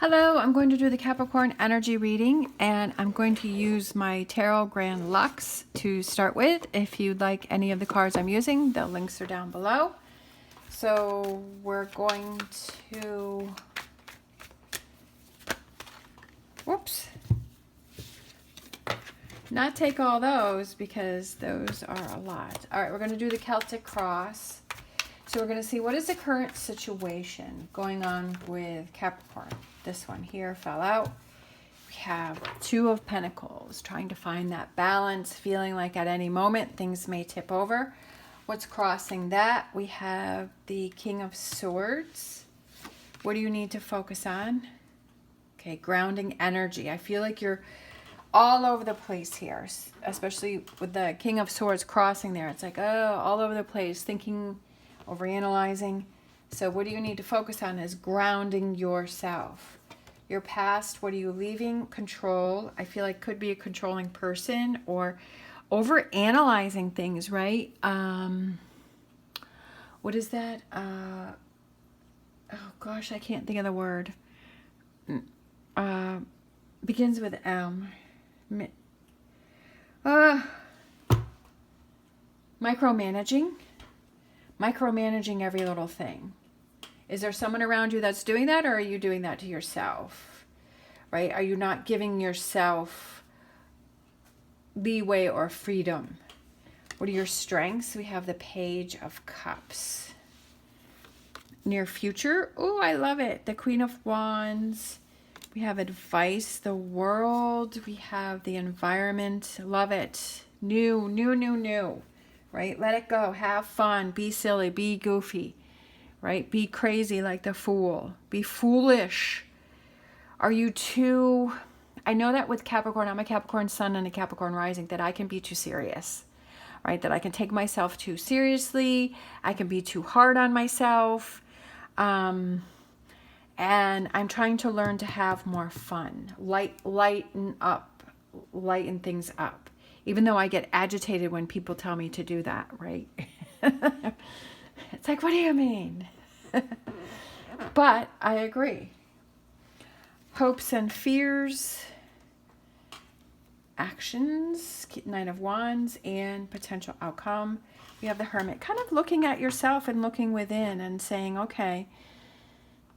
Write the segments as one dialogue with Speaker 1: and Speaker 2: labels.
Speaker 1: Hello, I'm going to do the Capricorn energy reading, and I'm going to use my Tarot Grand Luxe to start with. If you'd like any of the cards I'm using, the links are down below. So we're going to, whoops, not take all those because those are a lot. All right, we're going to do the Celtic Cross. So we're going to see what is the current situation going on with Capricorn. This one here fell out. We have Two of Pentacles, trying to find that balance, feeling like at any moment things may tip over. What's crossing that? We have the King of Swords. What do you need to focus on? Okay, grounding energy. I feel like you're all over the place here, especially with the King of Swords crossing there. It's like, oh, all over the place, thinking, overanalyzing. So what do you need to focus on is grounding yourself. Your past, what are you leaving? Control. I feel like could be a controlling person or overanalyzing things, right? What is that? Oh gosh, I can't think of the word. Begins with M. Micromanaging. Micromanaging every little thing. Is there someone around you that's doing that, or are you doing that to yourself? Right? Are you not giving yourself leeway or freedom? What are your strengths? We have the Page of Cups. Near future. Oh, I love it. The Queen of Wands. We have advice, the world. We have the environment. Love it. New, new, new, new. Right? Let it go. Have fun. Be silly. Be goofy. Right? Be crazy like the fool. Be foolish. Are you too... I know that with Capricorn, I'm a Capricorn sun and a Capricorn rising, that I can be too serious. Right? That I can take myself too seriously. I can be too hard on myself. And I'm trying to learn to have more fun. Lighten things up. Even though I get agitated when people tell me to do that, right? It's like, what do you mean? But I agree. Hopes and fears, actions, Knight of Wands, and potential outcome. We have the Hermit, kind of looking at yourself and looking within and saying, okay,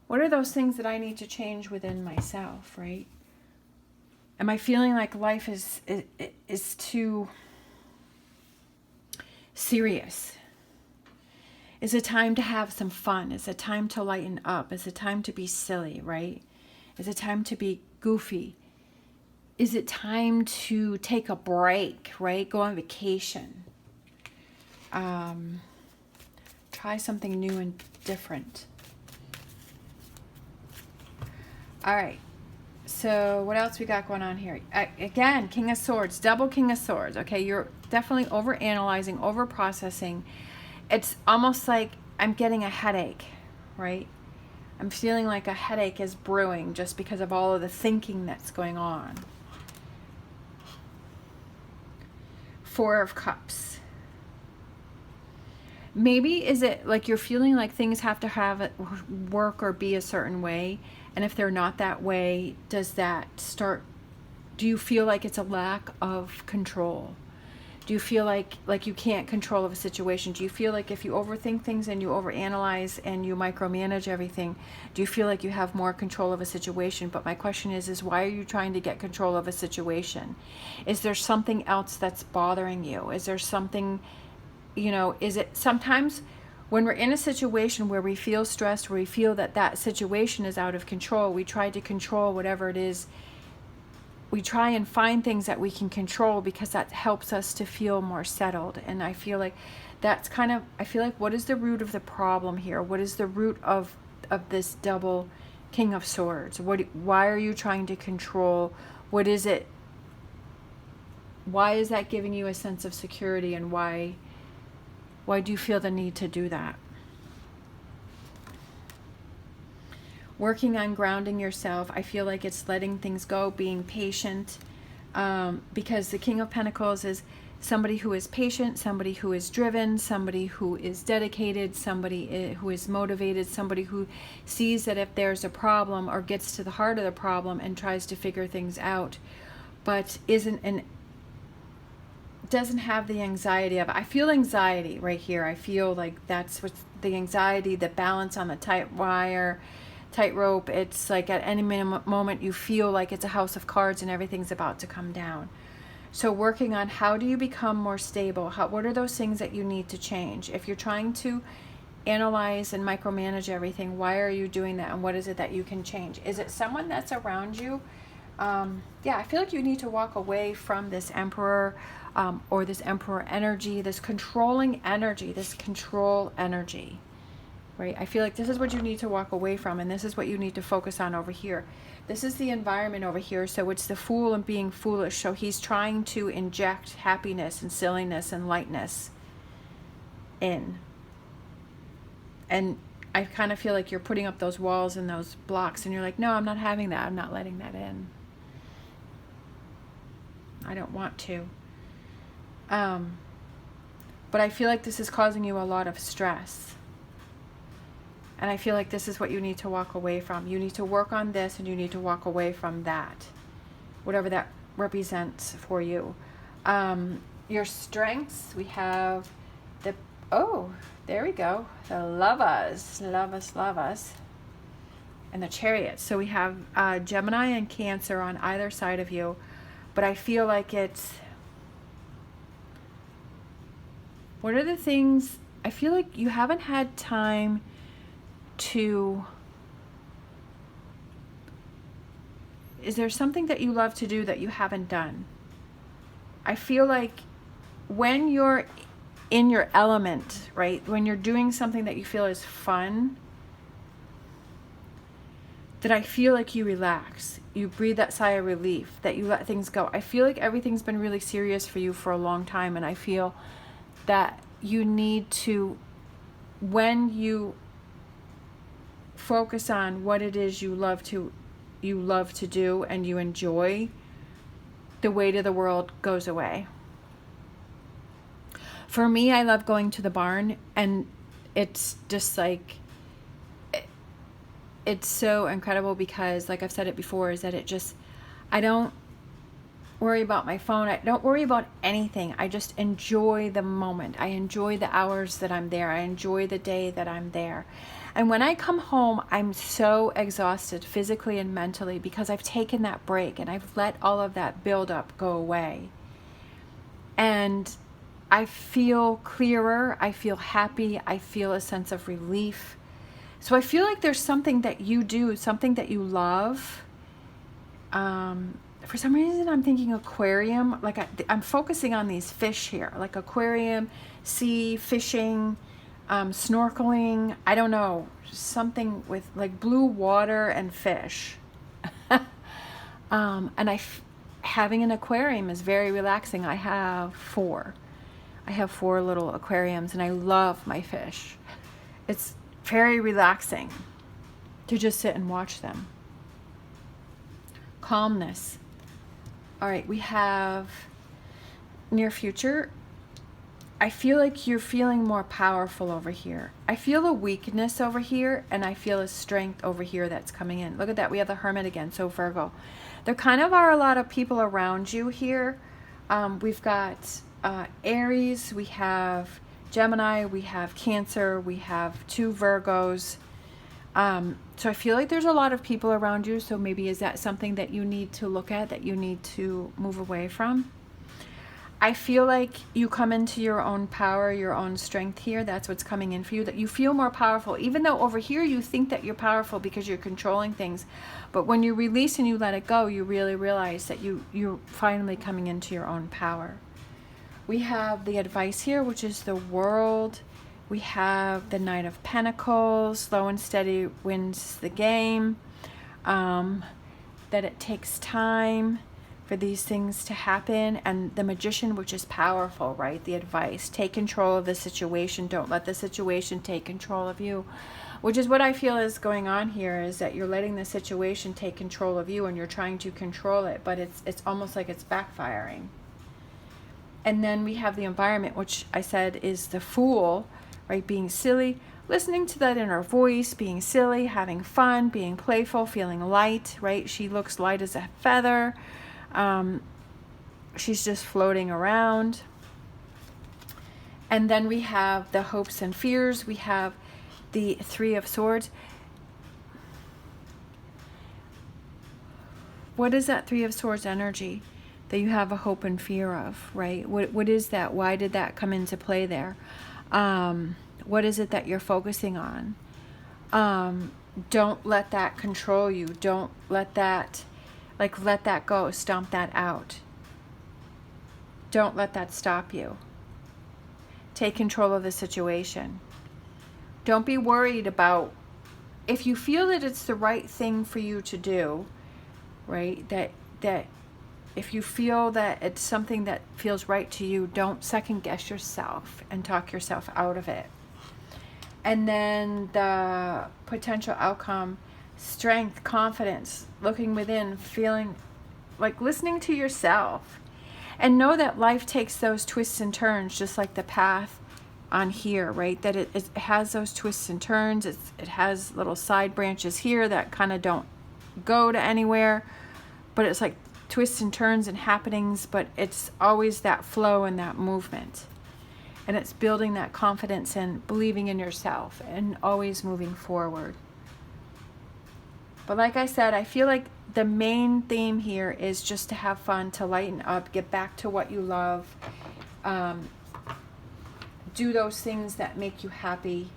Speaker 1: what are those things that I need to change within myself, right? Am I feeling like life is too serious? Is it time to have some fun? Is it time to lighten up? Is it time to be silly, right? Is it time to be goofy? Is it time to take a break, right? Go on vacation. Try something new and different. All right. So what else we got going on here? Again, King of Swords, double King of Swords. Okay, you're definitely overanalyzing, overprocessing. It's almost like I'm getting a headache, right? I'm feeling like a headache is brewing just because of all of the thinking that's going on. Four of Cups. Maybe is it like you're feeling like things have to have work or be a certain way, and if they're not that way, does that start, do you feel like it's a lack of control? Do you feel like you can't control of a situation? Do you feel like if you overthink things and you overanalyze and you micromanage everything, do you feel like you have more control of a situation? But my question is why are you trying to get control of a situation? Is there something else that's bothering you? Is there something, you know, is it sometimes when we're in a situation where we feel stressed, where we feel that that situation is out of control, we try to control whatever it is. We try and find things that we can control because that helps us to feel more settled. And I feel like that's kind of, I feel like what is the root of the problem here? What is the root of this double King of Swords? Why are you trying to control? What is it? Why is that giving you a sense of security, and why do you feel the need to do that? Working on grounding yourself. I feel like it's letting things go, being patient, because the King of Pentacles is somebody who is patient, somebody who is driven, somebody who is dedicated, somebody who is motivated, somebody who sees that if there's a problem or gets to the heart of the problem and tries to figure things out, but doesn't have the anxiety of, I feel anxiety right here. I feel like that's what's the anxiety, the balance on the tightrope. It's like at any moment you feel like it's a house of cards and everything's about to come down. So working on how do you become more stable? What are those things that you need to change? If you're trying to analyze and micromanage everything, why are you doing that? And what is it that you can change? Is it someone that's around you? Yeah, I feel like you need to walk away from this Emperor or this Emperor energy, this controlling energy, this control energy, right? I feel like this is what you need to walk away from, and this is what you need to focus on over here. This is the environment over here, so it's the Fool and being foolish. So he's trying to inject happiness and silliness and lightness in. And I kind of feel like you're putting up those walls and those blocks, and you're like, no, I'm not having that. I'm not letting that in. I don't want to. But I feel like this is causing you a lot of stress. And I feel like this is what you need to walk away from. You need to work on this, and you need to walk away from that, whatever that represents for you. Your strengths, we have the, oh, there we go, the lovers, and the Chariot. So we have Gemini and Cancer on either side of you, but I feel like it's, what are the things, I feel like you haven't had time to, is there something that you love to do that you haven't done? I feel like when you're in your element, right, when you're doing something that you feel is fun, that I feel like you relax, you breathe that sigh of relief, that you let things go. I feel like everything's been really serious for you for a long time, and I feel that you need to, when you focus on what it is you love to do and you enjoy, the weight of the world goes away. For me, I love going to the barn, and it's just like, it's so incredible because, like I've said it before, is that it just, I don't worry about my phone. I don't worry about anything. I just enjoy the moment. I enjoy the hours that I'm there. I enjoy the day that I'm there. And when I come home, I'm so exhausted physically and mentally because I've taken that break and I've let all of that buildup go away. And I feel clearer. I feel happy. I feel a sense of relief. So I feel like there's something that you do, something that you love. For some reason, I'm thinking aquarium. Like I'm focusing on these fish here, like aquarium, sea, fishing, snorkeling. I don't know, something with like blue water and fish. And having an aquarium is very relaxing. I have four little aquariums, and I love my fish. It's very relaxing to just sit and watch them. Calmness. All right, we have near future. I feel like you're feeling more powerful over here. I feel a weakness over here, and I feel a strength over here that's coming in. Look at that. We have the Hermit again, so Virgo. There kind of are a lot of people around you here. We've got Aries, we have Gemini, we have Cancer, we have 2 Virgos. So I feel like there's a lot of people around you, so maybe is that something that you need to look at, that you need to move away from? I feel like you come into your own power, your own strength here. That's what's coming in for you, that you feel more powerful, even though over here you think that you're powerful because you're controlling things. But when you release and you let it go, you really realize that you're finally coming into your own power. We have the advice here, which is the World. We have the Knight of Pentacles. Slow and steady wins the game. That it takes time for these things to happen. And the Magician, which is powerful, right? The advice. Take control of the situation. Don't let the situation take control of you. Which is what I feel is going on here, is that you're letting the situation take control of you and you're trying to control it. But it's almost like it's backfiring. And then we have the environment, which I said is the Fool, right? Being silly, listening to that inner voice, being silly, having fun, being playful, feeling light, right? She looks light as a feather. She's just floating around. And then we have the hopes and fears. We have the Three of Swords. What is that Three of Swords energy that you have a hope and fear of, right? What is that? Why did that come into play there? What is it that you're focusing on? Don't let that control you. Don't let that, let that go. Stomp that out. Don't let that stop you. Take control of the situation. Don't be worried about, if you feel that it's the right thing for you to do, right? That if you feel that it's something that feels right to you, don't second guess yourself and talk yourself out of it. And then the potential outcome, strength, confidence, looking within, feeling like listening to yourself. And know that life takes those twists and turns, just like the path on here, right? That it has those twists and turns. It has little side branches here that kind of don't go to anywhere, but it's like twists and turns and happenings, but it's always that flow and that movement. And it's building that confidence and believing in yourself and always moving forward. But like I said, I feel like the main theme here is just to have fun, to lighten up, get back to what you love, do those things that make you happy,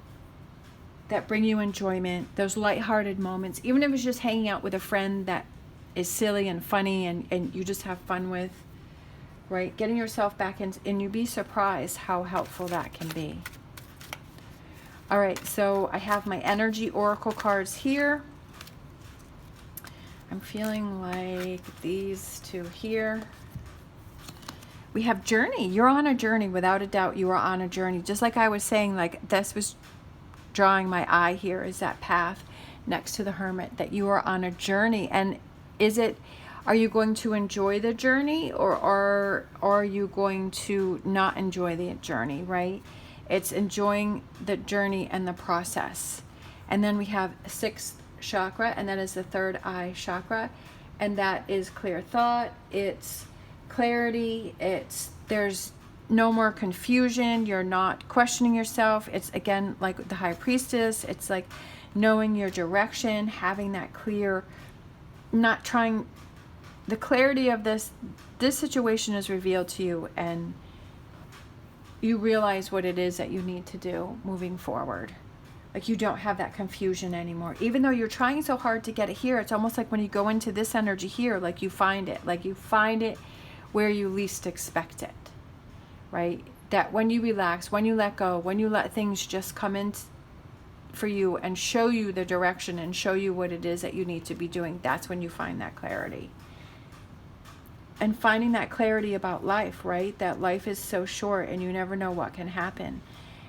Speaker 1: that bring you enjoyment, those lighthearted moments, even if it's just hanging out with a friend that is silly and funny and you just have fun with, right? Getting yourself back in, and you'd be surprised how helpful that can be. All right, so I have my energy oracle cards here. I'm feeling like these two here. We have journey. You're on a journey. Without a doubt, you are on a journey. Just like I was saying, like this was drawing my eye here, is that path next to the Hermit, that you are on a journey. And are you going to enjoy the journey, or are you going to not enjoy the journey, right? It's enjoying the journey and the process. And then we have 6th chakra, and that is the third eye chakra, and that is clear thought. It's clarity. There's no more confusion. You're not questioning yourself. It's again like the High Priestess. It's like knowing your direction, having that clear, not trying. The clarity of this situation is revealed to you, and you realize what it is that you need to do moving forward. Like you don't have that confusion anymore. Even though you're trying so hard to get it here, it's almost like when you go into this energy here, like you find it where you least expect it, right? That when you relax, when you let go, when you let things just come in for you and show you the direction and show you what it is that you need to be doing, that's when you find that clarity. And finding that clarity about life, right? That life is so short and you never know what can happen.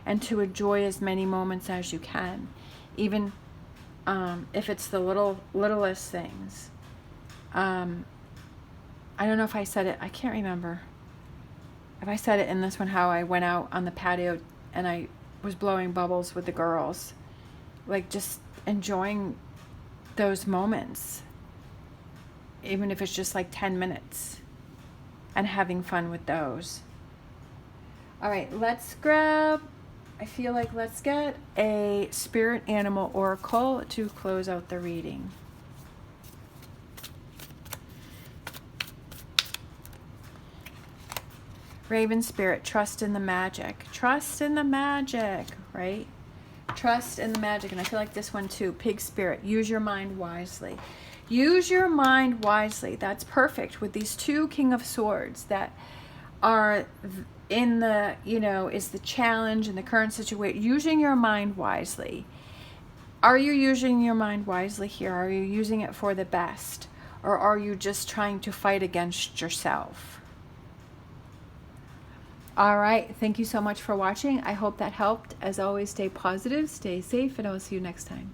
Speaker 1: And to enjoy as many moments as you can, even if it's the littlest things. I don't know if I said it, I can't remember if I said it in this one, how I went out on the patio and I was blowing bubbles with the girls, like just enjoying those moments, even if it's just like 10 minutes, and having fun with those. All right, let's get a spirit animal oracle to close out the reading. Raven Spirit, trust in the magic. Trust in the magic, right? Trust in the magic. And I feel like this one too. Pig Spirit, use your mind wisely. Use your mind wisely. That's perfect with these two King of Swords that are in the, is the challenge in the current situation. Using your mind wisely. Are you using your mind wisely here? Are you using it for the best? Or are you just trying to fight against yourself? All right. Thank you so much for watching. I hope that helped. As always, stay positive, stay safe, and I will see you next time.